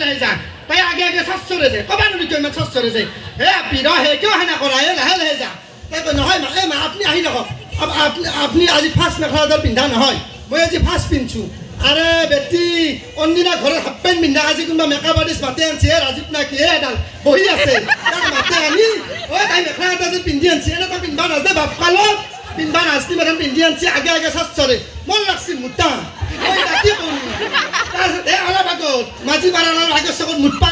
লাহে যা তাই আগে আগে সচ্চৰে যায় কবা নুৰি কিয় ইমান সচ্চৰে যায় হে আপি হে কিয় হেনা কৰা হে লাহে লাহে যা তাই কয় নহয় মা আপুনি আহি থাকক আপনি আজি ফাৰ্ষ্ট মেখেলাডাল পিন্ধা নহয় মই আজি ফাৰ্ষ্ট পিন্ধছো আৰে বেটি অন্দিনা ঘৰত হাফ পেণ্ট পিন্ধা আজি কোনোবা মেকআপ আৰ্টিষ্ট মাতে আনছে ৰাজীৱ না কি এডাল বহি আছে তাক মাতে আনি ঐ তাই মেখেলা এটা যে পিন্ধি আনছে এটা তাই পিন্ধবা নাজে বাপ কালত পিন্ধবা নাজতি মেখান পিন্ধি আনছে আগে আগে সচ্চরে মন লাগছি মুটা ঐ তাকি কৰো তাৰপিছত অলপ আগত মাঝি বাৰালৰ আগৰ চকত মুটপা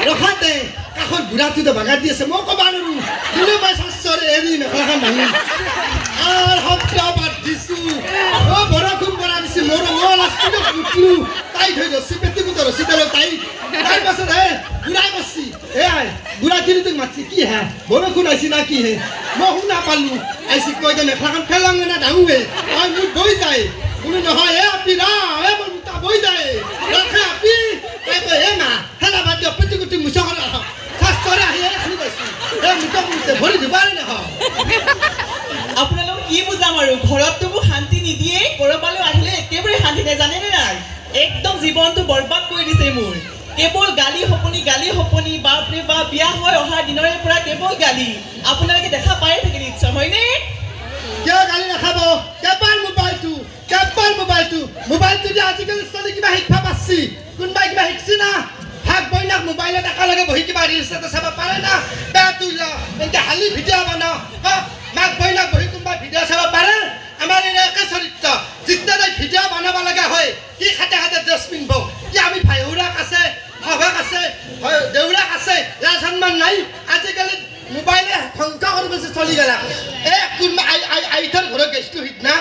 ৰখাতে কাষত বুঢ়াটোতে ভাগাত দি আছে মই ক'বা নোৱাৰো দিলে মই সচ্চৰে এৰি মেখেলাখন ভাঙি আৰ হপ্তা বাদ দিছো ও বৰষুণ পৰা দিছে মোৰ মই লাষ্টত উঠলো তাই ধৰি ৰছি পেটি কুতৰ ৰছি তাৰ তাই তাৰ পাছত বুঢ়া কৰছি বুঢ়া কিনি তোক মাতছি কি হে বৰষুণ আইছি না কি হে মই শুনা পালো আইছি কৈ দে মেখেলাখন ফেলাং না ডাঙুৱে মোৰ বৈ যায় বোলো নহয় আপি ৰা মোৰ মুটা বৈ যায় ৰাখে আপি মা হেলা বাদ দিয়ক পেটি কুটি মুছা কৰা শাস্ত্ৰৰে আহি শুনি পাইছো মুটা মুটে ভৰি দিবাৰে নহয় আপোনালোক কি বুজাম আৰু ঘৰততো মোক শান্তি নিদিয়ে কৰবালৈ আহিলে একেবাৰে শান্তি নাই জানেনে নাই একদম জীৱনটো বৰবাদ কৰি দিছে মোৰ কেৱল গালি সপনি বাপৰে বাপ বিয়া হৈ অহা দিনৰে পৰা কেৱল গালি আপোনালোকে দেখা পায়ে থাকে নিশ্চয় হয়নে কিয় গালি নাখাব কেৱল মোবাইলটো যে আজিকালি ছোৱালী কিবা শিক্ষা পাচ্ছি কোনোবাই কিবা শিকছি না ভাগ বইনাক মোবাইলত একেলগে বহি কিবা ৰিলছ এটা চাব পাৰে না বেয়া তুই এতিয়া হালি ভিডিঅ' বনাও মাক বইনাক বহি কোনোবা ভিডিঅ' চাব পাৰে আমাৰ একে চৰিত্ৰ যেতিয়া তাই ভিডিঅ' বনাব লগা হয় কি খাতে খাতে ড্ৰেছ পিন্ধিব কি আমি ভাইহুৰাক আছে সভাক আছে দেউৰাক আছে লাজ সন্মান নাই আজিকালি মোবাইলে ধ্বংস কৰি চলি গেলা কোনোবা আইতাৰ ঘৰত গৈছিলো সিদিনা